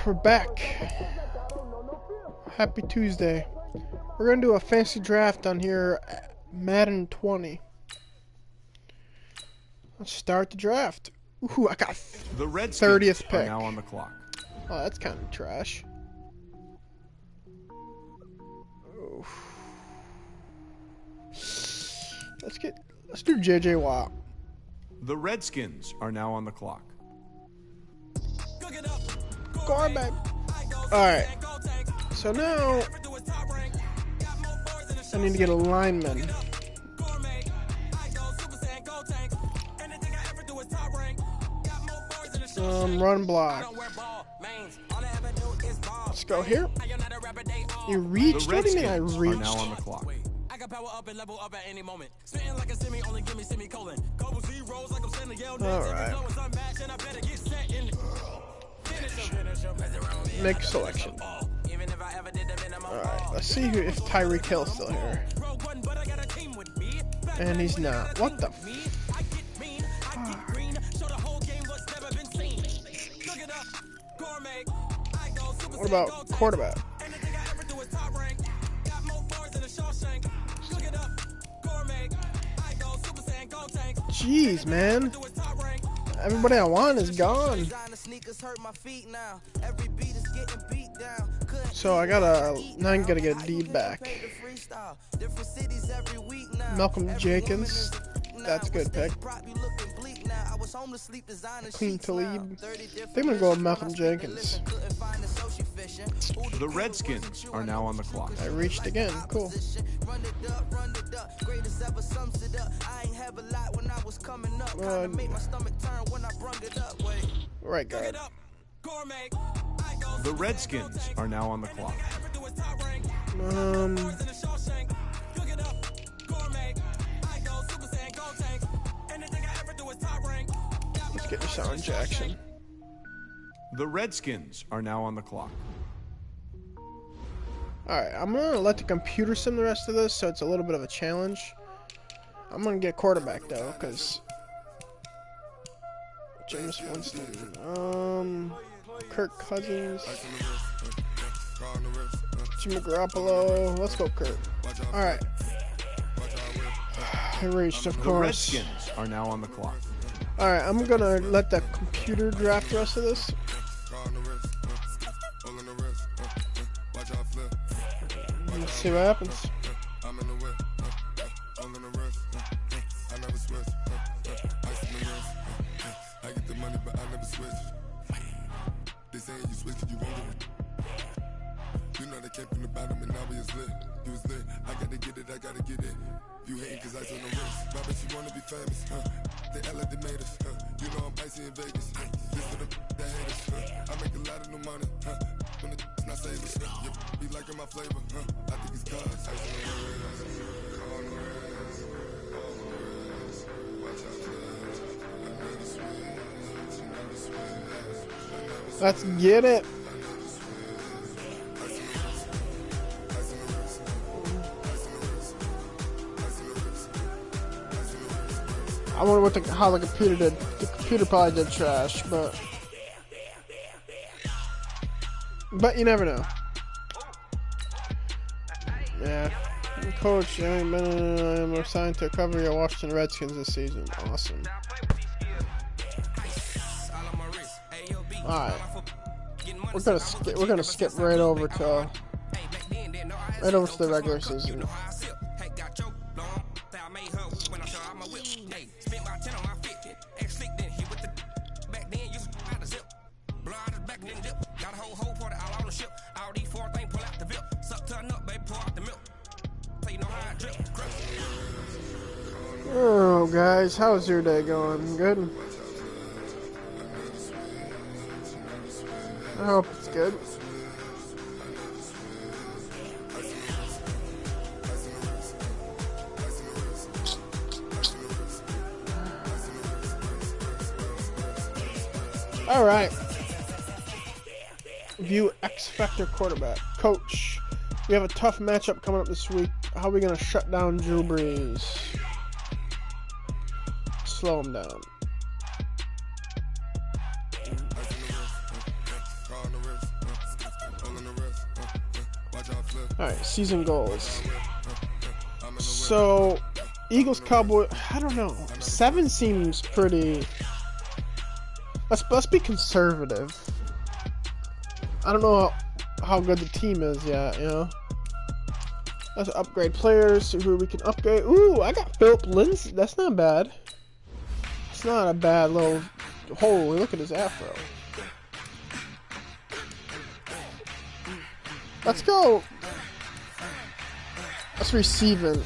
We're back. Happy Tuesday. We're gonna do a fancy draft on here, Madden 20. Let's start the draft. Ooh, I got the 30th pick. Are now on the clock. Oh, that's kind of trash. Oh. Let's do JJ Watt. The Redskins are now on the clock. Quarterback. Alright. So now I need to get a lineman. Run block. Let's go here. You reached? What do you mean I reached? Are now on the clock. Alright. Make selection. Alright, let's see if Tyreek Hill's still here. And he's not. What the f? What about quarterback? Jeez, man. Everybody I want is gone. So I gotta, now I'm gonna get a D back. Malcolm Jenkins. That's a good pick. Clean Talib. I think I'm gonna go with Malcolm Jenkins. The Redskins are now on the clock. I reached again. Cool. Right guard. The Redskins are now on the clock. Let's get Deshaun Jackson. The Redskins are now on the clock. Alright, I'm gonna let the computer sim the rest of this, so it's a little bit of a challenge. I'm gonna get quarterback though, because James Winston, Kirk Cousins, Jimmy Garoppolo. Let's go, Kirk. All right, I reached, of course. The Redskins are now on the clock. All right, I'm gonna let the computer draft the rest of this. Let's see what happens. You hating cause I told no race. Robert, you wanna be famous, They act like they made us, You know I'm icy in Vegas, This for the that hate us, I make a lot of new money, When it's not savers, You be liking my flavor, I think it's cause Let's get it. I wonder what how the computer did. The computer probably did trash, but you never know. Yeah, coach, I'm assigned to cover your Washington Redskins this season. Awesome. All right, we're gonna skip right over to the regular season. Oh, guys, how's your day going? Good? I hope it's good. All right. View X Factor quarterback. Coach, we have a tough matchup coming up this week. How are we going to shut down Drew Brees? Slow him down. Alright, season goals. So, Eagles, Cowboys, I don't know. 7 seems pretty... Let's be conservative. I don't know how good the team is yet, you know? Let's upgrade players, see who we can upgrade. Ooh, I got Philip Lindsay. That's not bad. It's not a bad little... Holy, look at his afro. Let's go. That's receiving.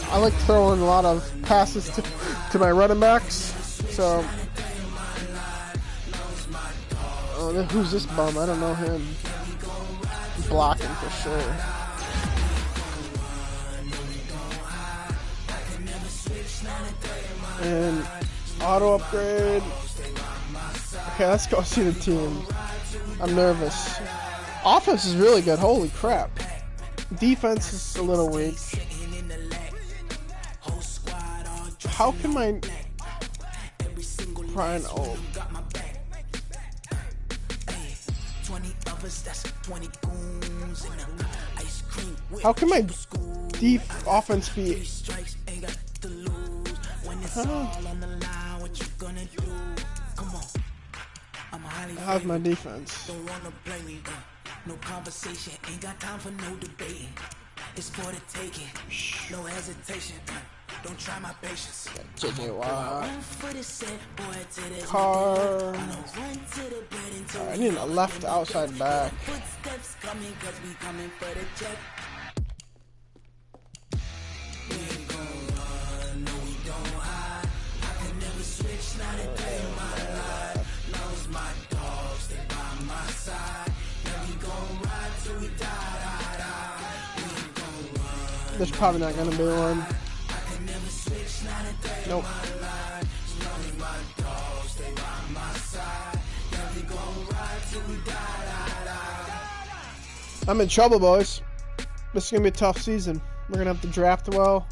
I like throwing a lot of passes to my running backs. So... Oh, who's this bum? I don't know him. Blocking for sure. And auto upgrade. Okay, let's go see the team. I'm nervous. Offense is really good. Holy crap. Defense is a little weak. How can my Brian How can my deep offense be? How's my defense? No conversation, ain't got time for no debating. It's for the taking, no hesitation. Don't try my patience. Car. I need a left outside back. Footsteps coming 'cause we coming for the check. We ain't gon' run, no we don't hide. I can never switch, not a day in my life. Love's my dogs, stay by my side. Yeah, we gon' ride till we die. We ain't gon' run. There's probably not gonna be one. Nope. I'm in trouble, boys. This is gonna be a tough season. We're gonna have to draft well.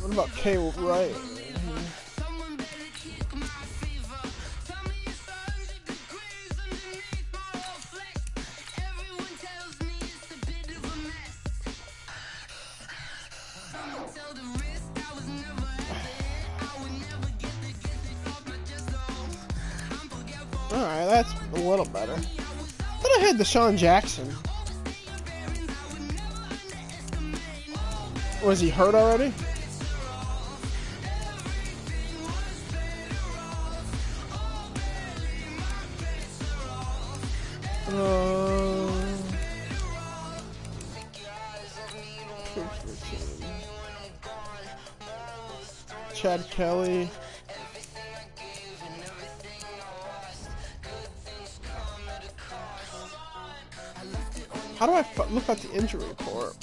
What about K Wright? Alright, that's a little better. But I had Deshaun Jackson. Was he hurt already? Chad Kelly. How do I look at the injury report?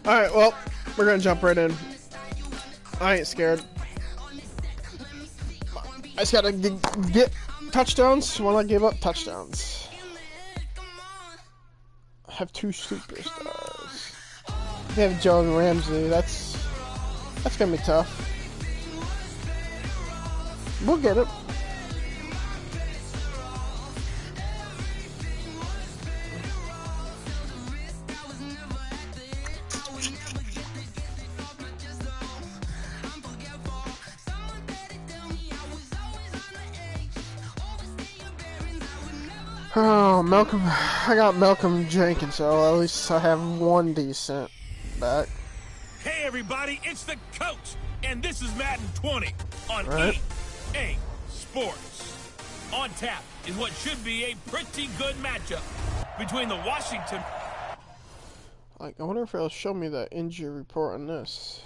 Alright, well, we're gonna jump right in. I ain't scared. I just gotta get touchdowns when I give up touchdowns. I have 2 superstars. They have Joe and Ramsey. That's gonna be tough. We'll get it. Oh, Malcolm. I got Malcolm Jenkins, so at least I have 1 decent back. Hey everybody, it's the coach, and this is Madden 20 on EA Sports. On tap is what should be a pretty good matchup between the Washington... Like, I wonder if it'll show me the injury report on this.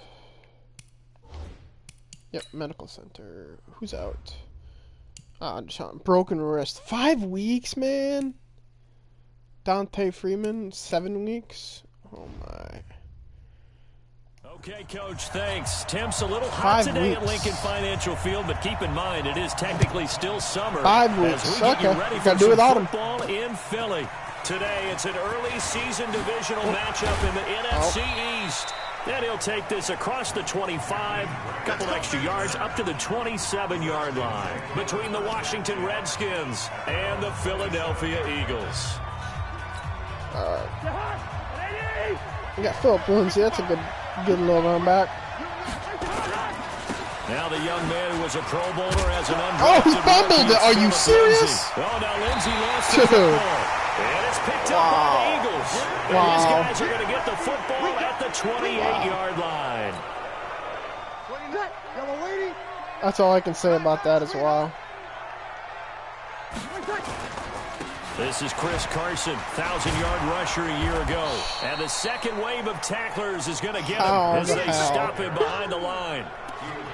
Yep, medical center. Who's out? Ah, broken wrist. 5 weeks, man. Dante Freeman, 7 weeks. Oh my. Okay, Coach, thanks. Temps a little hot 5 today weeks. at Lincoln Financial Field, but keep in mind it is technically still summer. 5 weeks. As we get you Okay. ready for Gotta do some without him. football in Philly. Today, it's an early season divisional matchup in the NFC East. And he'll take this across the 25, couple extra yards up to the 27-yard line between the Washington Redskins and the Philadelphia Eagles. We got Philip Lindsay. That's a good little run back. Now the young man who was a Pro Bowler as an Oh, he undrafted fumbled rookie it. Are you is Philip serious? Lindsay. Oh, now Lindsay lost the Dude. football. And it's picked up by the Eagles. And Wow. these guys are going to get the football at the 28-yard line. That's all I can say about that as well. This is Chris Carson, 1,000-yard rusher a year ago. And the second wave of tacklers is going to get him Oh, as they hell. stop him behind the line.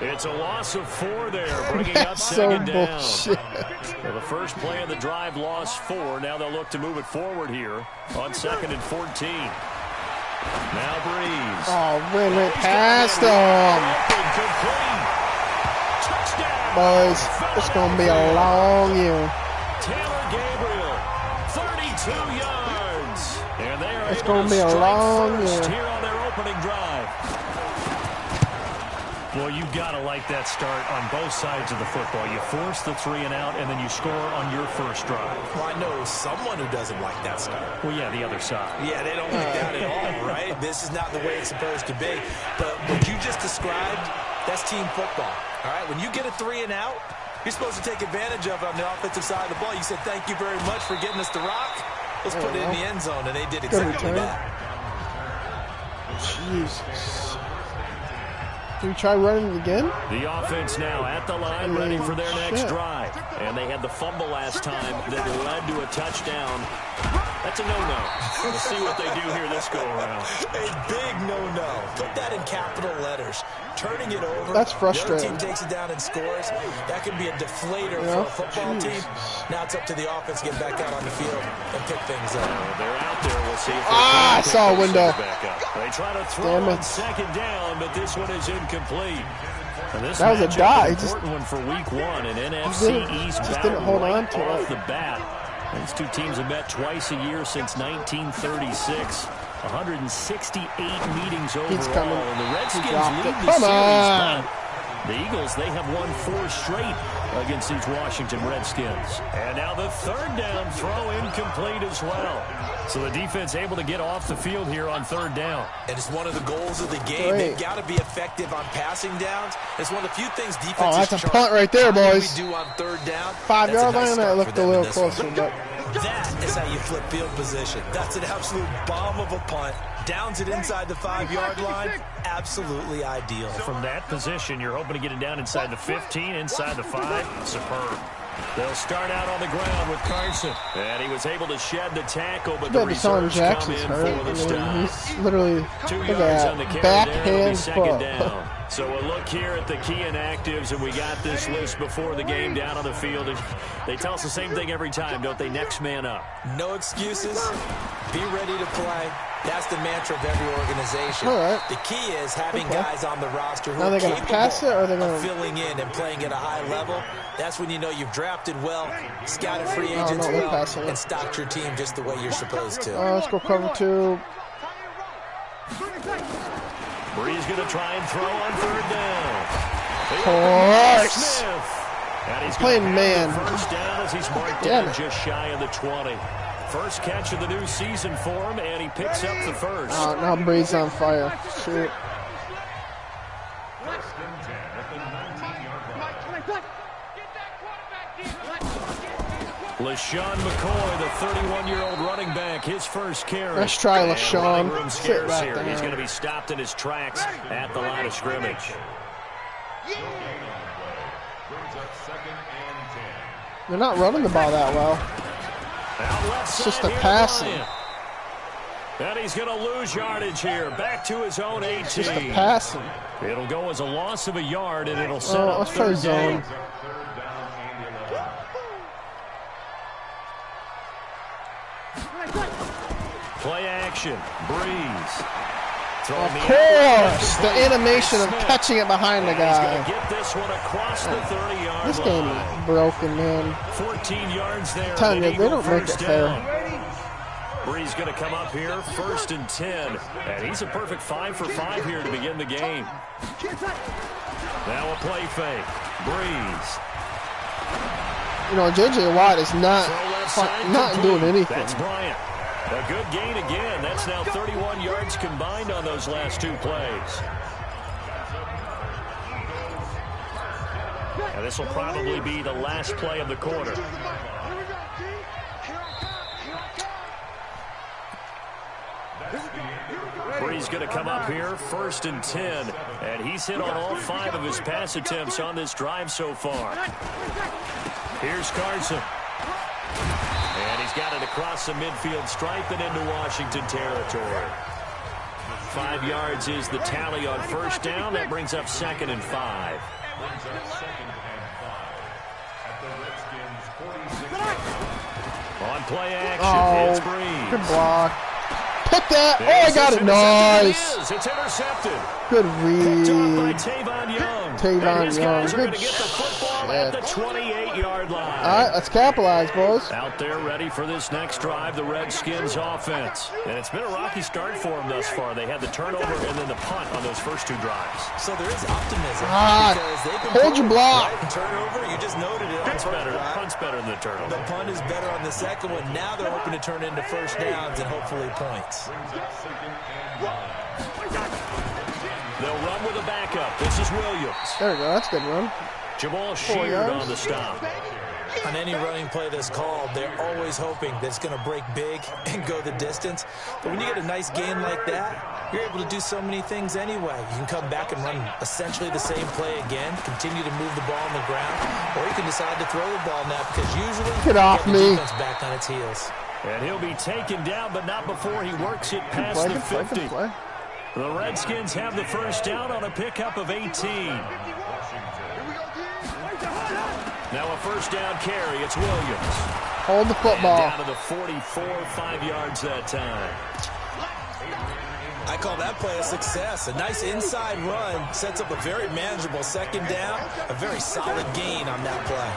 It's a loss of 4 there, bringing up That's so second down. bullshit. Well, the first play of the drive lost 4. Now they'll look to move it forward here on 2nd and 14. Now Breeze. Oh, ran right past him. Complete. Touchdown. Boys, it's going to be a long year. Taylor Gabriel, 32 yards. And they are It's able gonna to be a strike long first year. here on their opening drive. Well, you've got to like that start on both sides of the football. You force the 3 and out, and then you score on your first drive. Well, I know someone who doesn't like that start. Well, yeah, the other side. Yeah, they don't like that at all, right? This is not the way it's supposed to be. But what you just described, that's team football, all right? When you get a 3 and out, you're supposed to take advantage of it on the offensive side of the ball. You said, thank you very much for getting us the rock. Let's put it in the end zone, and they did exactly return. that. Jesus. Can we try running it again? The offense now at the line, ready for their next Shit. drive. And they had the fumble last time that led to a touchdown. That's a no-no. We'll see what they do here this go-around. A big no-no. Put that in capital letters. Turning it over. That's The frustrating. other team takes it down and scores. That can be a deflator Yeah. for a football team. Now it's up to the offense to get back out on the field and pick things up. They're out there. We'll see if they Ah, I can saw a pick window. themselves back up. They try to throw Damn on it. 2nd down, but this one is incomplete. And this That was a matchup die. is an He just- important one for Week 1, an NFC didn't- East just battle didn't hold right on to off it. the bat. These two teams have met twice a year since 1936. 168 meetings overall. coming. And the Redskins dropped lead it. the Come series, on. but the Eagles, they have won 4 straight against these Washington Redskins. And now the 3rd down throw incomplete as well. So the defense able to get off the field here on 3rd down. And it's one of the goals of the game. Great. They've got to be effective on passing downs. It's one of the few things defenses Oh, that's a chart. punt right there, How did boys. we do on 3rd down? 5 That's a yard nice line, start that for looked a them in little this one. closer, but That is how you flip field position. That's an absolute bomb of a punt. Downs it inside the 5-yard line. Absolutely ideal. From that position, you're hoping to get it down inside the 15, inside the 5. Superb. They'll start out on the ground with Carson. And he was able to shed the tackle, but the yeah, Deshaun reserves come Jackson's in hurt. for the I stop. mean, he's literally 2 look at yards on the that carry there. It'll be backhand 2nd foot. down. So a look here at the key inactives, and we got this list before the game down on the field. And they tell us the same thing every time, don't they? Next man up. No excuses. Be ready to play. That's the mantra of every organization. All right. The key is having guys on the roster who Now are they're gonna capable pass it, or they're gonna- of filling in and playing at a high level. That's when you know you've drafted well, scouted free Oh, agents no, they're well, passing it. and stocked your team just the way you're supposed to. Let's go cover 2. Breeze going to try and throw on 3rd down. Course. Smith. And he's Playing gonna man. have the first down as he's marked Damn down it. just shy of the 20. First catch of the new season for him, and he picks up the first. Oh, now Breeze on fire. Shoot. LaShawn McCoy, the 31-year-old running back, his first carry. Nice try, And LaShawn. running room Sit scarce right here. there. He's going to be stopped in his tracks at the line of scrimmage. They're not running the ball that well. Out left It's just side a here, passing. Bryant. And he's going to lose yardage here. Back to his own 18. It's just a passing. It'll go as a loss of a yard, and it'll set up Let's try 3rd zone. down. Play action. Breeze. Of course, the animation of catching it behind the guy. Get this one across the 30-yard This game is broken, man. 14 yards there. Telling you, they don't make it fair. Bree's going to come up here, 1st and 10. And he's a perfect 5 for 5 here to begin the game. Now a play fake. Breeze. You know, J.J. Watt is not doing anything. That's Bryant. A good gain again. That's now 31 yards combined on those last 2 plays. And this will probably be the last play of the quarter. Bree's going to come up here, 1st and 10. And he's hit on all 5 of his pass attempts on this drive so far. Here's Carson. And he's got it across the midfield stripe and into Washington territory. 5 yards is the tally on 1st down. That brings up 2nd and 5. On play action, it's Breeze. Good block. Pick that. Oh, I got it. Nice. It's intercepted. Good read. Picked off by Tavon Young. Tavon Young. Good get the football at the 28-yard line. All right, let's capitalize, boys. Out there ready for this next drive, the Redskins offense. And it's been a rocky start for them thus far. They had the turnover and then the punt on those first 2 drives. So there is optimism. Hold your block. Right? Turnover, you just noted it. Punt's better. Punt's better than the turnover. The punt is better on the second one. Now they're hoping to turn into 1st downs and hopefully points. They'll run with a backup. This is Williams. There we go. That's a good run. Jamal Sheard on the stop. On any running play that's called, they're always hoping that it's going to break big and go the distance. But when you get a nice gain like that, you're able to do so many things anyway. You can come back and run essentially the same play again, continue to move the ball on the ground, or you can decide to throw the ball now because usually get off the me. defense back on its heels. And he'll be taken down, but not before he works it past the 50. The Redskins have the 1st down on a pickup of 18. Now a 1st down carry. It's Williams. Hold the football. And down to the 44, 5 yards that time. I call that play a success. A nice inside run sets up a very manageable 2nd down. A very solid gain on that play.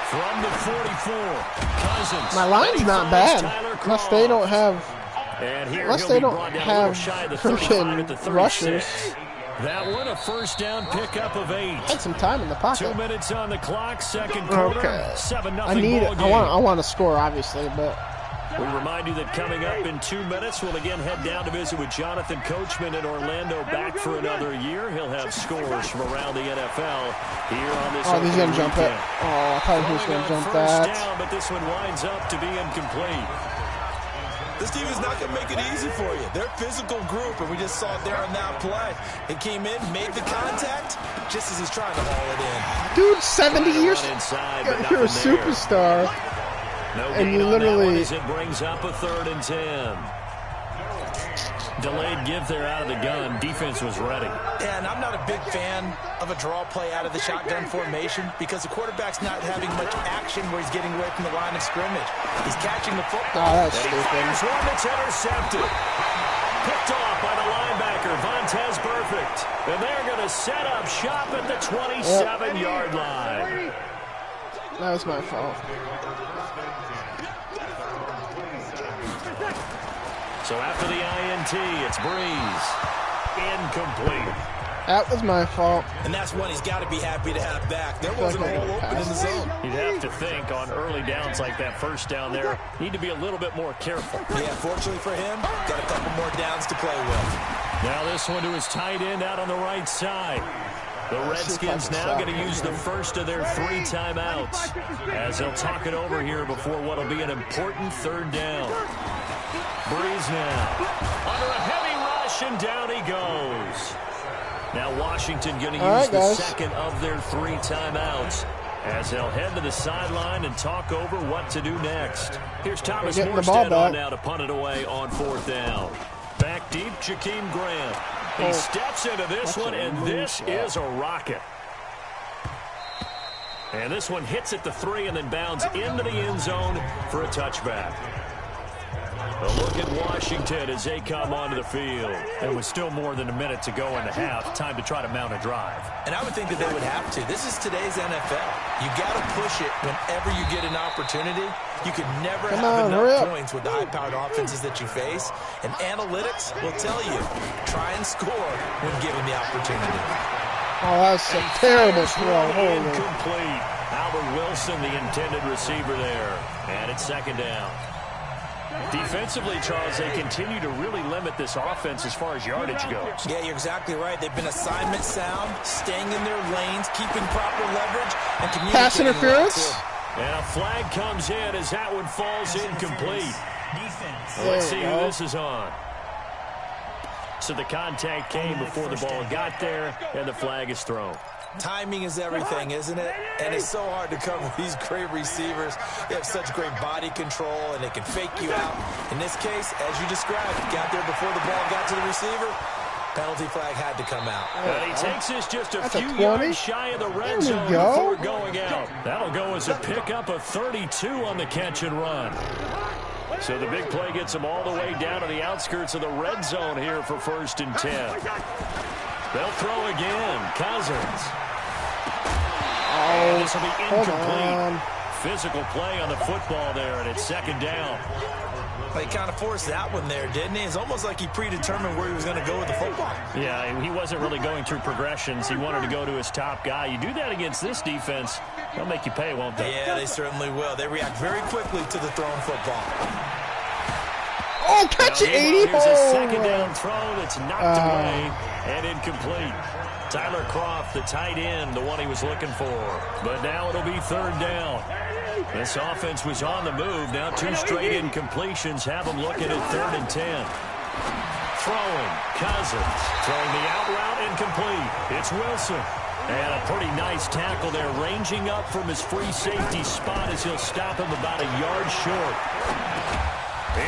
From the 44, Cousins. My line's not bad. Unless they don't have... Unless they don't have freaking rushers. That one, a 1st down pickup of 8. Had some time in the pocket. 2 minutes on the clock, 2nd quarter. Okay. 7-0 I need it. I want to score, obviously, but... We remind you that coming up in 2 minutes, we'll again head down to visit with Jonathan Coachman in Orlando, back for another year. He'll have scores from around the NFL here on this. Oh, he's going to jump it. Oh, I thought he was going to jump that. Down, but this one winds up to be incomplete. This team is not going to make it easy for you. They're a physical group, and we just saw it there on that play. It came in, made the contact, just as he's trying to haul it in. Dude, 70 years. Inside, you're a superstar. No and you literally... It brings up a 3rd and 10. Delayed give there out of the gun. Defense was ready. And I'm not a big fan of a draw play out of the shotgun formation because the quarterback's not having much action where he's getting away from the line of scrimmage. He's catching the football. Oh, that's stupid. Here's one that's intercepted. Picked off by the linebacker, Vontaze Burfict. And they're going to set up shop at the 27-yard line. That was my fault. So after the INT, it's Breeze. Incomplete. That was my fault. And that's one he's got to be happy to have back. There wasn't a hole open in the zone. You'd have to think on early downs like that 1st down there, need to be a little bit more careful. Yeah, fortunately for him, got a couple more downs to play with. Now this one to his tight end out on the right side. The Redskins now going to use the 1st of their 3 timeouts as they'll talk it over here before what will be an important 3rd down. Breeze now under a heavy rush, and down he goes. Now Washington going to use the 2nd of their 3 timeouts as they'll head to the sideline and talk over what to do next. Here's Thomas Morstead on now to punt it away on 4th down. Back deep, Jakeem Grant. He steps into this one, and this is a rocket. And this one hits at the 3 and then bounds into the end zone for a touchback. A look at Washington as they come onto the field. There was still more than a minute to go in the half. Time to try to mount a drive. And I would think that they would have to. This is today's NFL. You got to push it whenever you get an opportunity. You can never have enough points with the high-powered offenses that you face. And analytics will tell you, try and score when given the opportunity. Oh, that's a terrible throw. Incomplete. Albert Wilson, the intended receiver there. And it's second down. Defensively, Charles, they continue to really limit this offense as far as yardage goes. Yeah, you're exactly right. They've been assignment sound, staying in their lanes, keeping proper leverage, and communicating. Pass interference. And a flag comes in as that one falls incomplete. Let's see who this is on. So the contact came before the ball got there, and the flag is thrown. Timing is everything, isn't it? And it's so hard to cover these great receivers. They have such great body control, and they can fake you out. In this case, as you described, got there before the ball got to the receiver. Penalty flag had to come out. And he takes this just a few yards shy of the red zone before going out. That'll go as a pickup of 32 on the catch and run. So the big play gets them all the way down to the outskirts of the red zone here for 1st and 10. They'll throw again. Cousins. Oh, this will be incomplete. Physical play on the football there, and it's second down. He kind of forced that one there, didn't he? It's almost like he predetermined where he was going to go with the football. Yeah, he wasn't really going through progressions. He wanted to go to his top guy. You do that against this defense, they'll make you pay, won't they? Yeah, they certainly will. They react very quickly to the thrown football. Oh, catch it, 80. Here's a second down throw that's knocked away and incomplete. Tyler Kroft, the tight end, the one he was looking for. But now it'll be third down. This offense was on the move. Now 2 straight incompletions have them looking at 3rd and 10. Throwing, Cousins. Throwing the out route, incomplete. It's Wilson. And a pretty nice tackle there, ranging up from his free safety spot as he'll stop him about a yard short.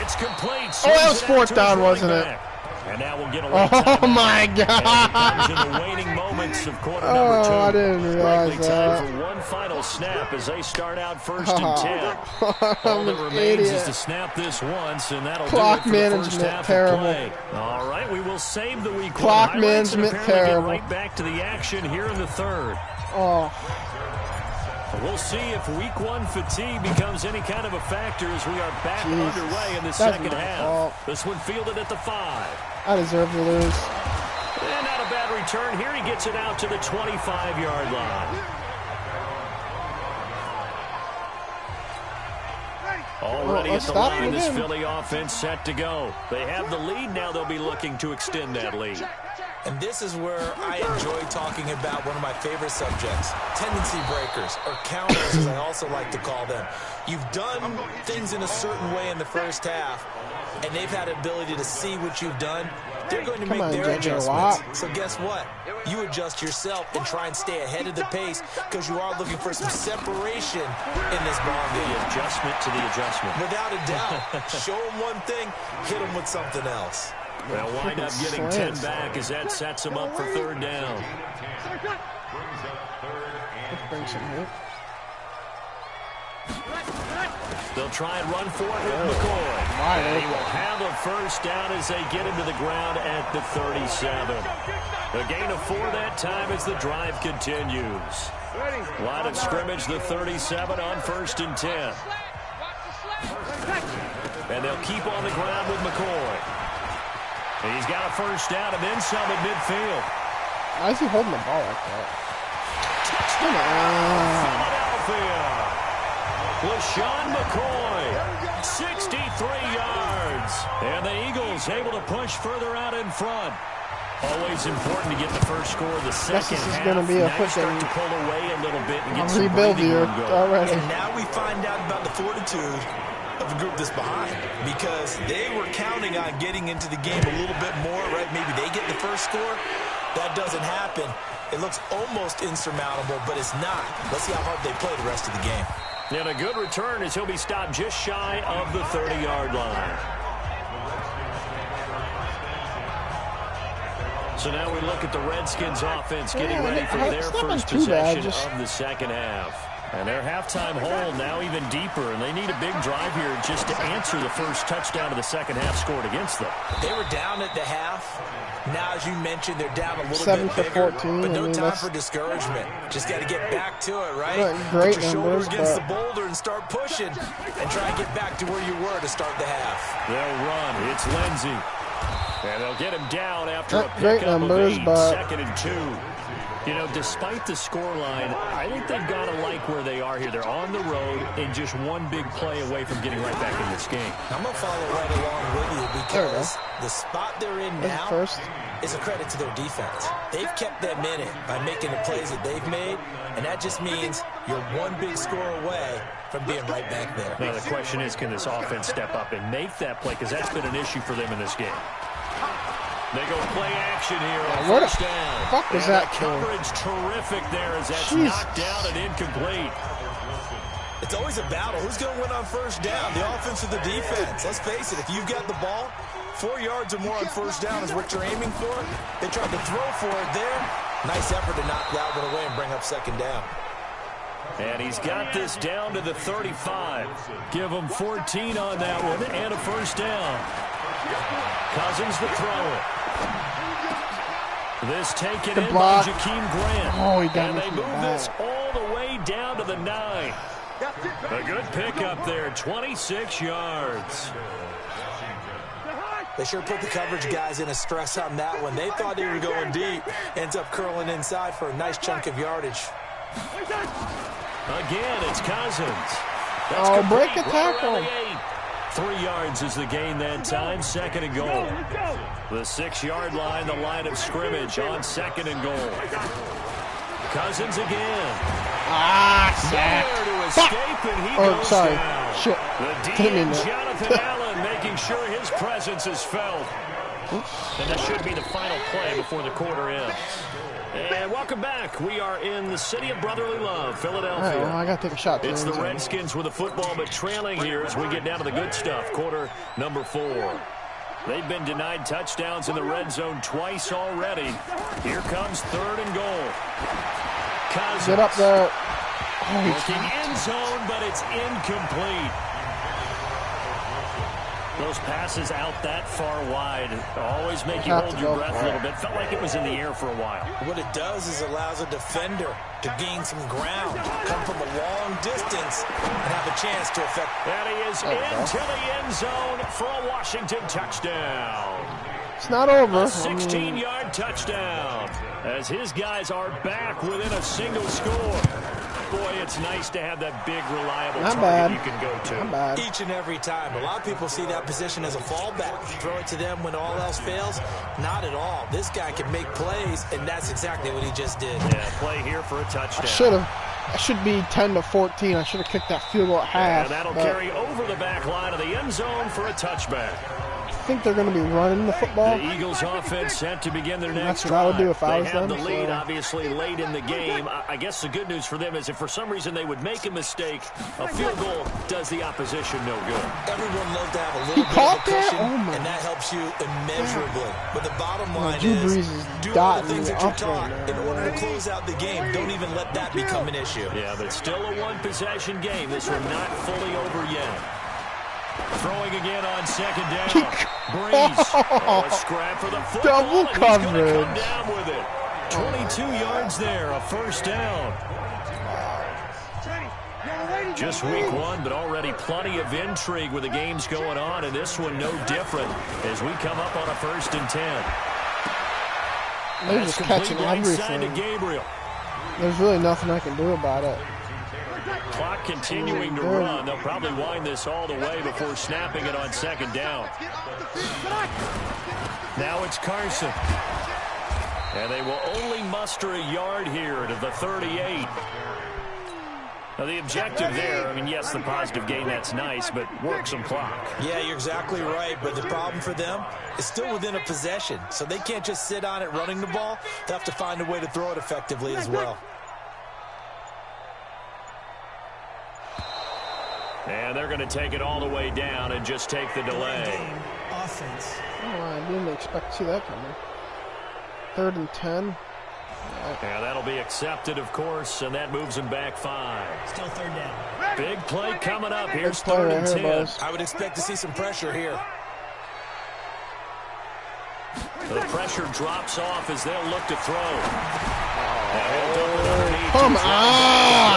It's complete. Oh, that was 4th down, wasn't it? And now we'll get a oh, my God. In the waning moments of quarter number 2. I didn't realize that. Time for one final snap as they start out 1st and 10. All that remains is to snap this once, and that'll Clock do it for the first half terrible. of play. All right, we will save the week Clock one management terrible. Get right back to the action here in the 3rd. Oh. We'll see if week 1 fatigue becomes any kind of a factor as we are back underway in the second half. Fault. This one fielded at the 5. I deserve to lose. And not a bad return here. He gets it out to the 25-yard line. Already at the line, this Philly offense set to go. They have the lead. Now they'll be looking to extend that lead. And this is where I enjoy talking about one of my favorite subjects, tendency breakers, or counters, as I also like to call them. You've done things in a certain way in the first half, and they've had the ability to see what you've done. They're going to make their adjustments. So guess what? You adjust yourself and try and stay ahead of the pace because you are looking for some separation in this ball game. The adjustment to the adjustment. Without a doubt. Show them one thing, hit them with something else. They'll wind up getting 10 back as that sets them up for 3rd down. They'll try and run for it with McCoy. And he will have a first down as they get him to the ground at the 37. A gain of 4 that time as the drive continues. Line of scrimmage, the 37 on 1st and 10. And they'll keep on the ground with McCoy. He's got a first down and then some at midfield. Why is he holding the ball like that? Philadelphia. LaShawn McCoy, 63 yards. And the Eagles able to push further out in front. Always important to get the first score of the second half. This is going to be a start to pull away a little bit and get some rebuild here already. And now we find out about the fortitude of the group that's behind, because they were counting on getting into the game a little bit more, right? Maybe they get the first score. That doesn't happen. It looks almost insurmountable, but it's not. Let's see how hard they play the rest of the game. And a good return as he'll be stopped just shy of the 30-yard line. So now we look at the Redskins offense getting ready for their first possession of the second half. And their halftime hole now even deeper, and they need a big drive here just to answer the first touchdown of the second half scored against them. They were down at the half. Now, as you mentioned, they're down a little 7 bit for bigger, 14. but no I mean, time for discouragement. Just got to get back to it, right? Great Put your shoulder numbers, against but the boulder and start pushing and try and get back to where you were to start the half. They'll run. It's Lindsey. And they'll get him down after a great pickup numbers, of 8, but 2nd and 2. You know, despite the scoreline, I think they've got to like where they are here. They're on the road and just one big play away from getting right back in this game. I'm going to follow right along with you because the spot they're in now is a credit to their defense. They've kept them in it by making the plays that they've made, and that just means you're one big score away from being right back there. Now, the question is, can this offense step up and make that play? Because that's been an issue for them in this game. They go play action here on first down. Fuck was that coverage terrific there as that's knocked down and incomplete. It's always a battle. Who's going to win on first down, the offense or the defense? Let's face it, if you've got the ball, 4 yards or more on first down is what you're aiming for. They tried to throw for it there. Nice effort to knock that one away and bring up second down. And he's got this down to the 35. Give him 14 on that one and a first down. Cousins the throw. This taken in by Jakeem Grant. Oh, he got and me they from the move back. this all the way down to the 9. A good pickup there, 26 yards. They sure put the coverage guys in a stress on that one. They thought they were going deep. Ends up curling inside for a nice chunk of yardage. Again, it's Cousins. That's break a tackle. 3 yards is the gain that time, 2nd and goal. The 6-yard line, the line of scrimmage on 2nd and goal. Cousins again. Sack. There to escape, and he goes down. Shit. The D, Jonathan Allen, making sure his presence is felt. And that should be the final play before the quarter ends. And welcome back. We are in the city of brotherly love, Philadelphia. All right, well, I got to take a shot. It's the Redskins with the football, but trailing here as we get down to the good stuff. Quarter number 4. They've been denied touchdowns in the red zone twice already. Here comes 3rd and goal. Cousins. Get up there. Looking end zone, but it's incomplete. Those passes out that far wide always make you hold your breath a little bit. Felt like it was in the air for a while. What it does is allows a defender to gain some ground, come from a long distance, and have a chance to affect. And he is into the end zone for a Washington touchdown. It's not over. A 16-yard touchdown as his guys are back within a single score. Boy, it's nice to have that big, reliable target you can go to. Each and every time. A lot of people see that position as a fallback. Throw it to them when all else fails. Not at all. This guy can make plays, and that's exactly what he just did. Yeah, play here for a touchdown. I should be 10-14. I should have kicked that field goal at half. And that'll carry over the back line of the end zone for a touchback. I think they're going to be running the football. The Eagles offense set to begin their next drive. That's what I would do if I was them. them. They have the lead, obviously, late in the game. I guess the good news for them is if for some reason they would make a mistake, a field goal does the opposition no good. Everyone loves to have a little bit of a cushion, and that helps you immeasurably. But the bottom line is do all the things that you're taught in order to close out the game. Don't even let that become an issue. Yeah, but still a one-possession game. This one not fully over yet. Throwing again on 2nd down. Breeze. A scrap for the football. Double coverage. He's going to come down with it. 22 yards there, a first down. Just week 1, but already plenty of intrigue with the games going on, and this one no different as we come up on a 1st and 10. They're just catching everything. To Gabriel. There's really nothing I can do about it. Clock continuing to run. They'll probably wind this all the way before snapping it on 2nd down. Now it's Carson. And they will only muster a yard here to the 38. Now, the objective there, I mean, yes, the positive gain, that's nice, but work some clock. Yeah, you're exactly right, but the problem for them is still within a possession, so they can't just sit on it running the ball. They have to find a way to throw it effectively as well. And they're going to take it all the way down and just take the delay. Offense. Oh, I didn't expect to see that coming. 3rd and 10. Yeah, that'll be accepted, of course, and that moves him back 5. Still third down. Big play coming up. Here's play third right and here, 10. boys. I would expect to see some pressure here. The pressure drops off as they'll look to throw. Now he'll dump it underneath. Come He's on!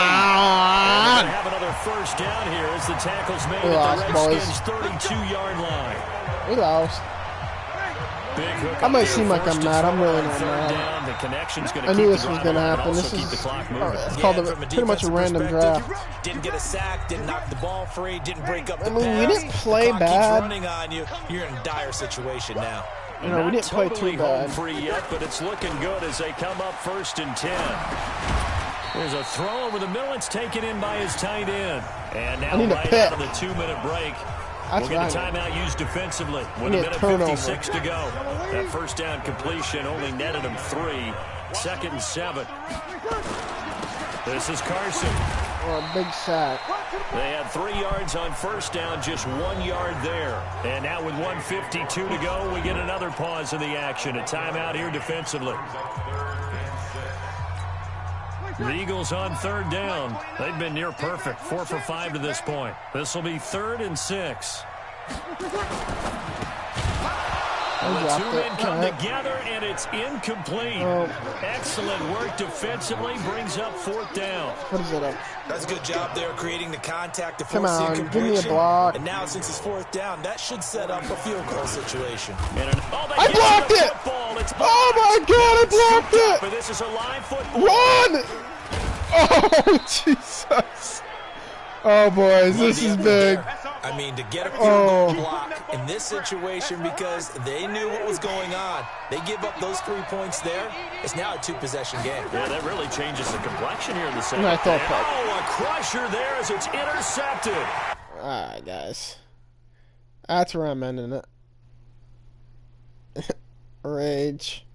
going to have another first down here as the tackle's made We at lost, the Redskins' 32-yard line. We lost. Big hook I might up seem there, like I'm forced to mad. I'm throw really on not third mad. down. The connection's going to I keep knew the this was drive going to alive and happen. also This keep is the clock moving. it's called from a pretty much a defensive random perspective, draft. Didn't get a sack, didn't knock the ball free, didn't break up the I mean, we pass. didn't play The clock bad. keeps running on you. You're in a dire situation now. You know, we Not didn't play totally too home bad. free yet, but it's looking good as they come up 1st and 10. There's a throw over the middle. It's taken in by his tight end. And now need a right pick. out of the 2-minute break, That's we'll get a right. timeout used defensively with need a a minute turnover. 56 to go. That first down completion only netted him 3. 2nd and 7. This is Carson. Oh, a big sack. They had 3 yards on first down, just 1 yard there. And now with 1:52 to go, we get another pause in the action. A timeout here defensively. The Eagles on 3rd down. They've been near perfect, 4 for 5 to this point. This will be 3rd and 6. The two men come together, and it's incomplete. Excellent work defensively, brings up 4th down. What is it up? That's a good job there creating the contact to Come force the on, give me a incompletion. block. And now since it's 4th down, that should set up a field goal situation. And I blocked it! Oh my God, I blocked it! But this is a live football. Run! Oh, Jesus. Oh, boys, this is big. I mean, to get a field goal block in this situation because they knew what was going on. They give up those 3 points there. It's now a 2-possession game. Yeah, that really changes the complexion here in the second. I thought Oh, a crusher there as it's intercepted. All right, guys. That's where I'm ending it. Rage.